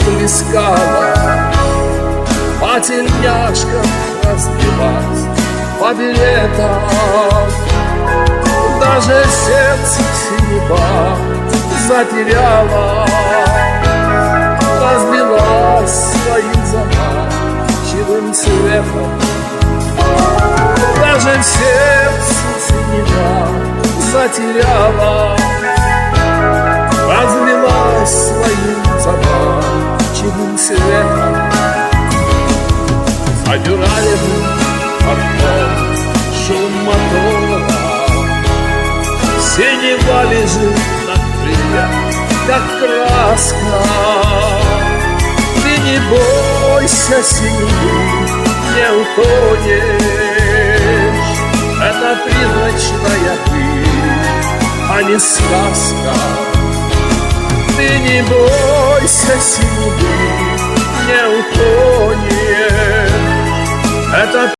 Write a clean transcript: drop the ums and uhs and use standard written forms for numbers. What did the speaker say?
плескала, по тельняшкам разбилась, по билетам. Даже сердце синева затеряла, разлилась своим заманчивым цветом. Даже сердце синева затеряла, разлилась своим заманчивым цветом. За дюралевым окном шум мотора, синева лежит на крыльях, как краска. Ты не бойся синевы, не утонешь. Это призрачная пыль, а не сказка. Ты не бойся синевы, не утонешь.